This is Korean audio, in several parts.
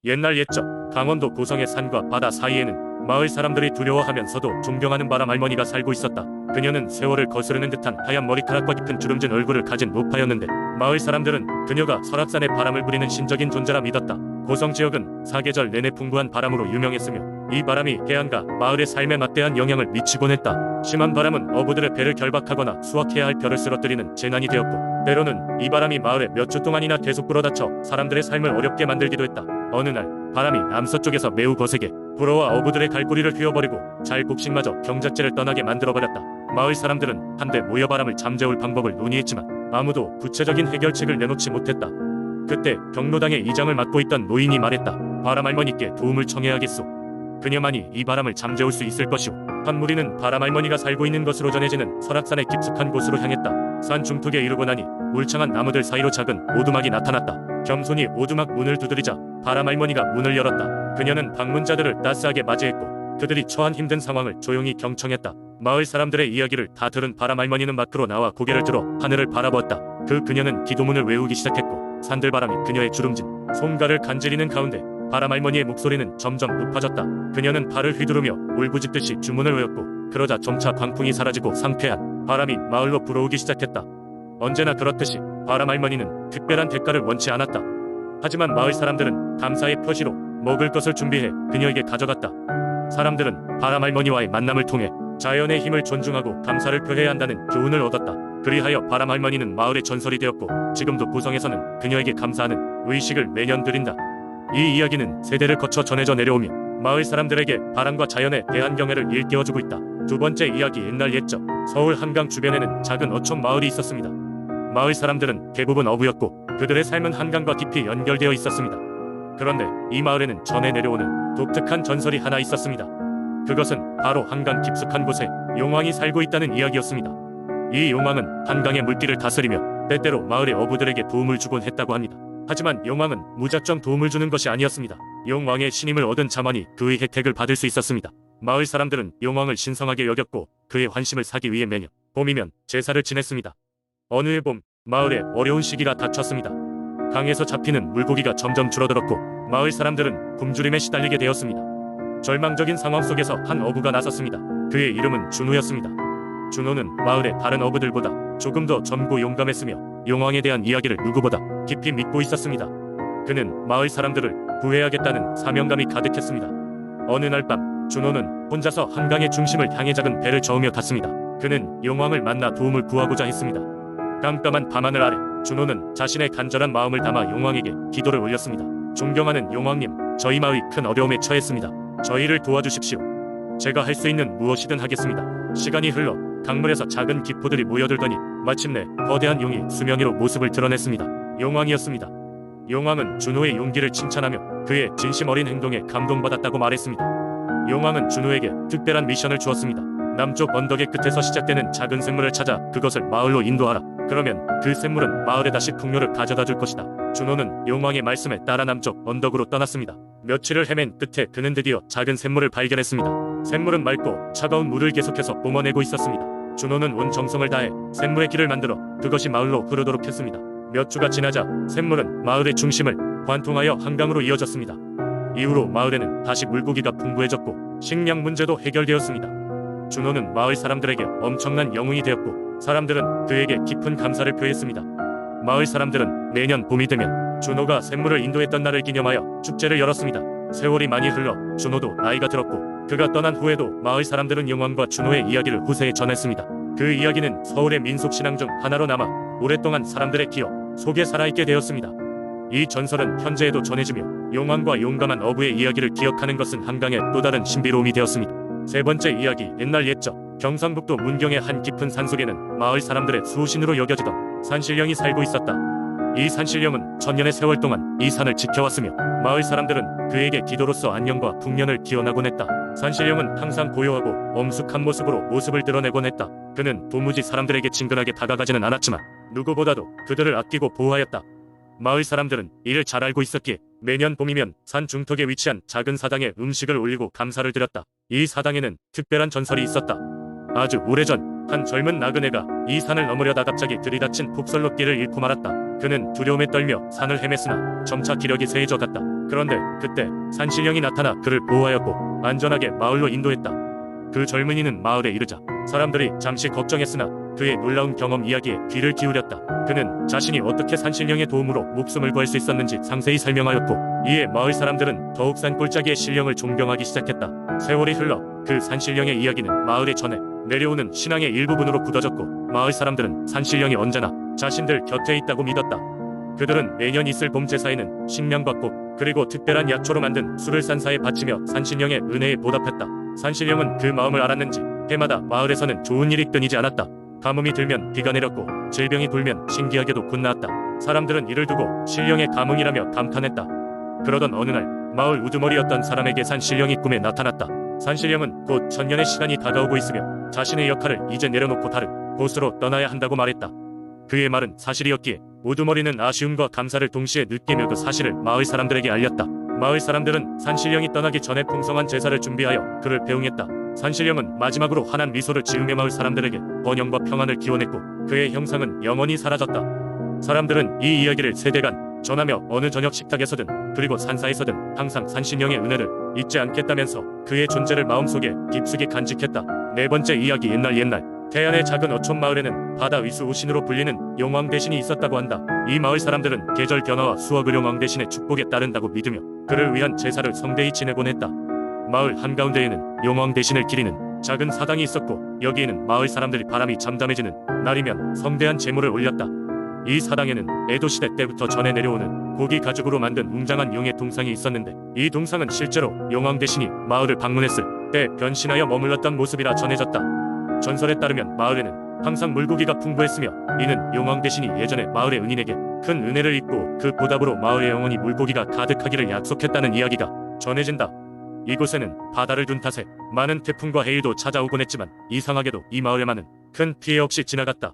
옛날 옛적 강원도 고성의 산과 바다 사이에는 마을 사람들이 두려워하면서도 존경하는 바람 할머니가 살고 있었다. 그녀는 세월을 거스르는 듯한 하얀 머리카락과 깊은 주름진 얼굴을 가진 노파였는데 마을 사람들은 그녀가 설악산에 바람을 부리는 신적인 존재라 믿었다. 고성 지역은 사계절 내내 풍부한 바람으로 유명했으며 이 바람이 해안가 마을의 삶에 막대한 영향을 미치곤 했다. 심한 바람은 어부들의 배를 결박하거나 수확해야 할 벼를 쓰러뜨리는 재난이 되었고, 때로는 이 바람이 마을에 몇 주 동안이나 계속 불어닥쳐 사람들의 삶을 어렵게 만들기도 했다. 어느 날 바람이 남서쪽에서 매우 거세게 불어와 어부들의 갈고리를 휘어버리고 잘 곡식마저 경작지를 떠나게 만들어버렸다. 마을 사람들은 한데 모여 바람을 잠재울 방법을 논의했지만 아무도 구체적인 해결책을 내놓지 못했다. 그때 경로당의 이장을 맡고 있던 노인이 말했다. 바람 할머니께 도움을 청해야겠소. 그녀만이 이 바람을 잠재울 수 있을 것이오. 한 무리는 바람 할머니가 살고 있는 것으로 전해지는 설악산의 깊숙한 곳으로 향했다. 산 중턱에 이르고 나니 울창한 나무들 사이로 작은 오두막이 나타났다. 겸손히 오두막 문을 두드리자 바람 할머니가 문을 열었다. 그녀는 방문자들을 따스하게 맞이했고 그들이 처한 힘든 상황을 조용히 경청했다. 마을 사람들의 이야기를 다 들은 바람 할머니는 밖으로 나와 고개를 들어 하늘을 바라보았다. 그녀는 기도문을 외우기 시작했고 산들바람이 그녀의 주름진 손가락을 간지리는 가운데 바람 할머니의 목소리는 점점 높아졌다. 그녀는 발을 휘두르며 울부짖듯이 주문을 외웠고 그러자 점차 광풍이 사라지고 상쾌한 바람이 마을로 불어오기 시작했다. 언제나 그렇듯이 바람 할머니는 특별한 대가를 원치 않았다. 하지만 마을 사람들은 감사의 표시로 먹을 것을 준비해 그녀에게 가져갔다. 사람들은 바람 할머니와의 만남을 통해 자연의 힘을 존중하고 감사를 표해야 한다는 교훈을 얻었다. 그리하여 바람 할머니는 마을의 전설이 되었고 지금도 고성에서는 그녀에게 감사하는 의식을 매년 드린다. 이 이야기는 세대를 거쳐 전해져 내려오며 마을 사람들에게 바람과 자연에 대한 경애를 일깨워주고 있다. 두 번째 이야기. 옛날 옛적 서울 한강 주변에는 작은 어촌 마을이 있었습니다. 마을 사람들은 대부분 어부였고 그들의 삶은 한강과 깊이 연결되어 있었습니다. 그런데 이 마을에는 전해 내려오는 독특한 전설이 하나 있었습니다. 그것은 바로 한강 깊숙한 곳에 용왕이 살고 있다는 이야기였습니다. 이 용왕은 한강의 물길을 다스리며 때때로 마을의 어부들에게 도움을 주곤 했다고 합니다. 하지만 용왕은 무작정 도움을 주는 것이 아니었습니다. 용왕의 신임을 얻은 자만이 그의 혜택을 받을 수 있었습니다. 마을 사람들은 용왕을 신성하게 여겼고 그의 환심을 사기 위해 매년 봄이면 제사를 지냈습니다. 어느 해 봄 마을에 어려운 시기가 닥쳤습니다. 강에서 잡히는 물고기가 점점 줄어들었고 마을 사람들은 굶주림에 시달리게 되었습니다. 절망적인 상황 속에서 한 어부가 나섰습니다. 그의 이름은 준호였습니다. 준호는 마을의 다른 어부들보다 조금 더 젊고 용감했으며 용왕에 대한 이야기를 누구보다 깊이 믿고 있었습니다. 그는 마을 사람들을 구해야겠다는 사명감이 가득했습니다. 어느 날 밤 준호는 혼자서 한강의 중심을 향해 작은 배를 저으며 갔습니다. 그는 용왕을 만나 도움을 구하고자 했습니다. 깜깜한 밤하늘 아래 준호는 자신의 간절한 마음을 담아 용왕에게 기도를 올렸습니다. 존경하는 용왕님, 저희 마을이 큰 어려움에 처했습니다. 저희를 도와주십시오. 제가 할 수 있는 무엇이든 하겠습니다. 시간이 흘러 강물에서 작은 기포들이 모여들더니 마침내 거대한 용이 수면 위로 모습을 드러냈습니다. 용왕이었습니다. 용왕은 준호의 용기를 칭찬하며 그의 진심 어린 행동에 감동받았다고 말했습니다. 용왕은 준호에게 특별한 미션을 주었습니다. 남쪽 언덕의 끝에서 시작되는 작은 샘물을 찾아 그것을 마을로 인도하라. 그러면 그 샘물은 마을에 다시 풍요를 가져다 줄 것이다. 준호는 용왕의 말씀에 따라 남쪽 언덕으로 떠났습니다. 며칠을 헤맨 끝에 그는 드디어 작은 샘물을 발견했습니다. 샘물은 맑고 차가운 물을 계속해서 뿜어내고 있었습니다. 준호는 온 정성을 다해 샘물의 길을 만들어 그것이 마을로 흐르도록 했습니다. 몇 주가 지나자 샘물은 마을의 중심을 관통하여 한강으로 이어졌습니다. 이후로 마을에는 다시 물고기가 풍부해졌고 식량 문제도 해결되었습니다. 준호는 마을 사람들에게 엄청난 영웅이 되었고 사람들은 그에게 깊은 감사를 표했습니다. 마을 사람들은 매년 봄이 되면 준호가 샘물을 인도했던 날을 기념하여 축제를 열었습니다. 세월이 많이 흘러 준호도 나이가 들었고 그가 떠난 후에도 마을 사람들은 용왕과 준호의 이야기를 후세에 전했습니다. 그 이야기는 서울의 민속신앙 중 하나로 남아 오랫동안 사람들의 기억 속에 살아있게 되었습니다. 이 전설은 현재에도 전해지며 용왕과 용감한 어부의 이야기를 기억하는 것은 한강의 또 다른 신비로움이 되었습니다. 세 번째 이야기. 옛날 옛적 경상북도 문경의 한 깊은 산속에는 마을 사람들의 수호신으로 여겨지던 산신령이 살고 있었다. 이 산신령은 천년의 세월 동안 이 산을 지켜왔으며 마을 사람들은 그에게 기도로서 안녕과 풍년을 기원하곤 했다. 산신령은 항상 고요하고 엄숙한 모습으로 모습을 드러내곤 했다. 그는 도무지 사람들에게 친근하게 다가가지는 않았지만 누구보다도 그들을 아끼고 보호하였다. 마을 사람들은 이를 잘 알고 있었기에 매년 봄이면 산 중턱에 위치한 작은 사당에 음식을 올리고 감사를 드렸다. 이 사당에는 특별한 전설이 있었다. 아주 오래전 한 젊은 나그네가 이 산을 넘으려다 갑자기 들이닥친 폭설로 길을 잃고 말았다. 그는 두려움에 떨며 산을 헤맸으나 점차 기력이 쇠해져 갔다. 그런데 그때 산신령이 나타나 그를 보호하였고 안전하게 마을로 인도했다. 그 젊은이는 마을에 이르자 사람들이 잠시 걱정했으나 그의 놀라운 경험 이야기에 귀를 기울였다. 그는 자신이 어떻게 산신령의 도움으로 목숨을 구할 수 있었는지 상세히 설명하였고 이에 마을 사람들은 더욱 산골짜기의 신령을 존경하기 시작했다. 세월이 흘러 그 산신령의 이야기는 마을에 전해 내려오는 신앙의 일부분으로 굳어졌고 마을 사람들은 산신령이 언제나 자신들 곁에 있다고 믿었다. 그들은 매년 있을 봄 제사에는 식량과 꽃 그리고 특별한 약초로 만든 술을 산사에 바치며 산신령의 은혜에 보답했다. 산신령은 그 마음을 알았는지 해마다 마을에서는 좋은 일이 끊이지 않았다. 가뭄이 들면 비가 내렸고 질병이 불면 신기하게도 곧 나았다. 사람들은 이를 두고 신령의 가뭄이라며 감탄했다. 그러던 어느 날 마을 우두머리였던 사람에게 산신령이 꿈에 나타났다. 산신령은 곧 천년의 시간이 다가오고 있으며 자신의 역할을 이제 내려놓고 다른 곳으로 떠나야 한다고 말했다. 그의 말은 사실이었기에 우두머리는 아쉬움과 감사를 동시에 느끼며 그 사실을 마을 사람들에게 알렸다. 마을 사람들은 산신령이 떠나기 전에 풍성한 제사를 준비하여 그를 배웅했다. 산신령은 마지막으로 환한 미소를 지으며 마을 사람들에게 번영과 평안을 기원했고 그의 형상은 영원히 사라졌다. 사람들은 이 이야기를 세대간 전하며 어느 저녁 식탁에서든 그리고 산사에서든 항상 산신령의 은혜를 잊지 않겠다면서 그의 존재를 마음속에 깊숙이 간직했다. 네 번째 이야기. 옛날 태안의 작은 어촌 마을에는 바다 위수 우신으로 불리는 용왕 대신이 있었다고 한다. 이 마을 사람들은 계절 변화와 수확을 용왕 대신의 축복에 따른다고 믿으며 그를 위한 제사를 성대히 지내곤 했다. 마을 한가운데에는 용왕 대신을 기리는 작은 사당이 있었고 여기에는 마을 사람들이 바람이 잠잠해지는 날이면 성대한 제물을 올렸다. 이 사당에는 에도시대 때부터 전해 내려오는 고기 가죽으로 만든 웅장한 용의 동상이 있었는데 이 동상은 실제로 용왕 대신이 마을을 방문했을 때 변신하여 머물렀던 모습이라 전해졌다. 전설에 따르면 마을에는 항상 물고기가 풍부했으며 이는 용왕 대신이 예전에 마을의 은인에게 큰 은혜를 입고 그 보답으로 마을에 영원히 물고기가 가득하기를 약속했다는 이야기가 전해진다. 이곳에는 바다를 둔 탓에 많은 태풍과 해일도 찾아오곤 했지만 이상하게도 이 마을에만은 큰 피해 없이 지나갔다.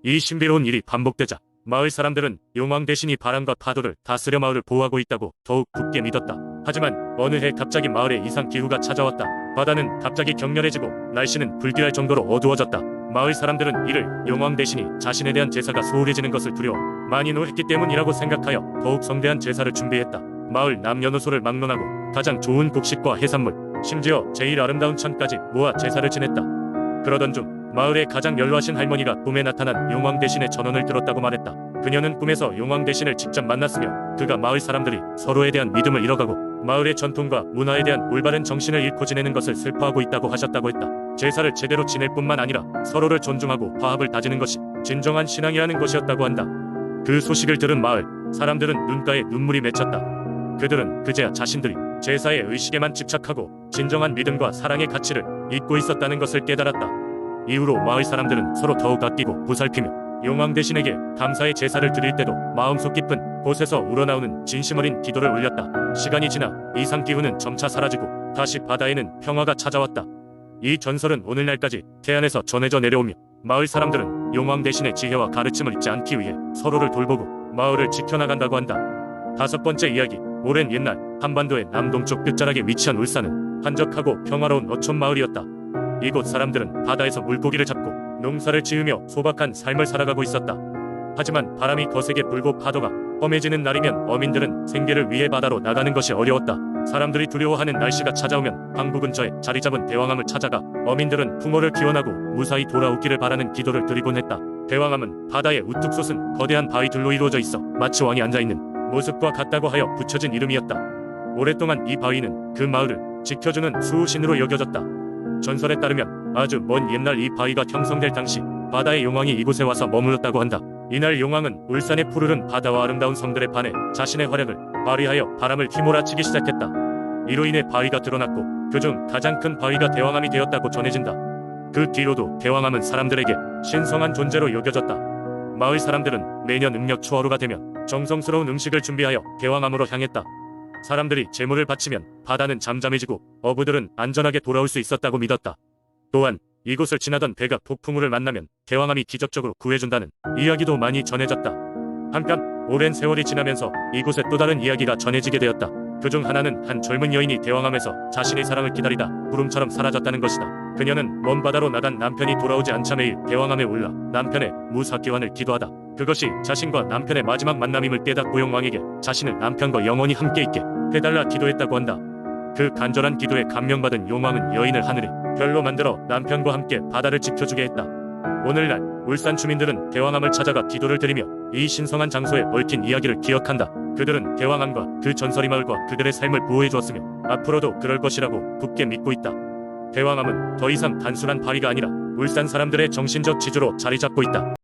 이 신비로운 일이 반복되자 마을 사람들은 용왕 대신이 바람과 파도를 다스려 마을을 보호하고 있다고 더욱 굳게 믿었다. 하지만 어느 해 갑자기 마을에 이상 기후가 찾아왔다. 바다는 갑자기 격렬해지고 날씨는 불길할 정도로 어두워졌다. 마을 사람들은 이를 용왕 대신이 자신에 대한 제사가 소홀해지는 것을 두려워 많이 노했기 때문이라고 생각하여 더욱 성대한 제사를 준비했다. 마을 남녀노소를 막론하고 가장 좋은 곡식과 해산물, 심지어 제일 아름다운 천까지 모아 제사를 지냈다. 그러던 중 마을의 가장 연로하신 할머니가 꿈에 나타난 용왕 대신의 전언을 들었다고 말했다. 그녀는 꿈에서 용왕 대신을 직접 만났으며 그가 마을 사람들이 서로에 대한 믿음을 잃어가고 마을의 전통과 문화에 대한 올바른 정신을 잃고 지내는 것을 슬퍼하고 있다고 하셨다고 했다. 제사를 제대로 지낼 뿐만 아니라 서로를 존중하고 화합을 다지는 것이 진정한 신앙이라는 것이었다고 한다. 그 소식을 들은 마을 사람들은 눈가에 눈물이 맺혔다. 그들은 그제야 자신들이 제사의 의식에만 집착하고 진정한 믿음과 사랑의 가치를 잊고 있었다는 것을 깨달았다. 이후로 마을 사람들은 서로 더욱 아끼고 보살피며 용왕 대신에게 감사의 제사를 드릴 때도 마음속 깊은 곳에서 우러나오는 진심 어린 기도를 올렸다. 시간이 지나 이상 기후는 점차 사라지고 다시 바다에는 평화가 찾아왔다. 이 전설은 오늘날까지 태안에서 전해져 내려오며 마을 사람들은 용왕 대신의 지혜와 가르침을 잊지 않기 위해 서로를 돌보고 마을을 지켜나간다고 한다. 다섯 번째 이야기. 오랜 옛날 한반도의 남동쪽 끝자락에 위치한 울산은 한적하고 평화로운 어촌 마을이었다. 이곳 사람들은 바다에서 물고기를 잡고 농사를 지으며 소박한 삶을 살아가고 있었다. 하지만 바람이 거세게 불고 파도가 험해지는 날이면 어민들은 생계를 위해 바다로 나가는 것이 어려웠다. 사람들이 두려워하는 날씨가 찾아오면 항구 근처에 자리 잡은 대왕암을 찾아가 어민들은 풍어를 기원하고 무사히 돌아오기를 바라는 기도를 드리곤 했다. 대왕암은 바다에 우뚝 솟은 거대한 바위들로 이루어져 있어 마치 왕이 앉아있는 모습과 같다고 하여 붙여진 이름이었다. 오랫동안 이 바위는 그 마을을 지켜주는 수호신으로 여겨졌다. 전설에 따르면 아주 먼 옛날 이 바위가 형성될 당시 바다의 용왕이 이곳에 와서 머물렀다고 한다. 이날 용왕은 울산의 푸르른 바다와 아름다운 섬들에 반해 자신의 활약을 발휘하여 바람을 휘몰아치기 시작했다. 이로 인해 바위가 드러났고 그중 가장 큰 바위가 대왕암이 되었다고 전해진다. 그 뒤로도 대왕암은 사람들에게 신성한 존재로 여겨졌다. 마을 사람들은 매년 음력 초하루가 되면 정성스러운 음식을 준비하여 대왕암으로 향했다. 사람들이 제물을 바치면 바다는 잠잠해지고 어부들은 안전하게 돌아올 수 있었다고 믿었다. 또한 이곳을 지나던 배가 폭풍우를 만나면 대왕암이 기적적으로 구해준다는 이야기도 많이 전해졌다. 한편 오랜 세월이 지나면서 이곳에 또 다른 이야기가 전해지게 되었다. 그중 하나는 한 젊은 여인이 대왕암에서 자신의 사랑을 기다리다 구름처럼 사라졌다는 것이다. 그녀는 먼 바다로 나간 남편이 돌아오지 않자 매일 대왕암에 올라 남편의 무사귀환을 기도하다. 그것이 자신과 남편의 마지막 만남임을 깨닫고 용왕에게 자신을 남편과 영원히 함께 있게 해달라 기도했다고 한다. 그 간절한 기도에 감명받은 용왕은 여인을 하늘에 별로 만들어 남편과 함께 바다를 지켜주게 했다. 오늘날 울산 주민들은 대왕암을 찾아가 기도를 드리며 이 신성한 장소에 얽힌 이야기를 기억한다. 그들은 대왕암과 그 전설이 마을과 그들의 삶을 보호해 주었으며 앞으로도 그럴 것이라고 굳게 믿고 있다. 대왕암은 더 이상 단순한 바위가 아니라 울산 사람들의 정신적 지주로 자리 잡고 있다.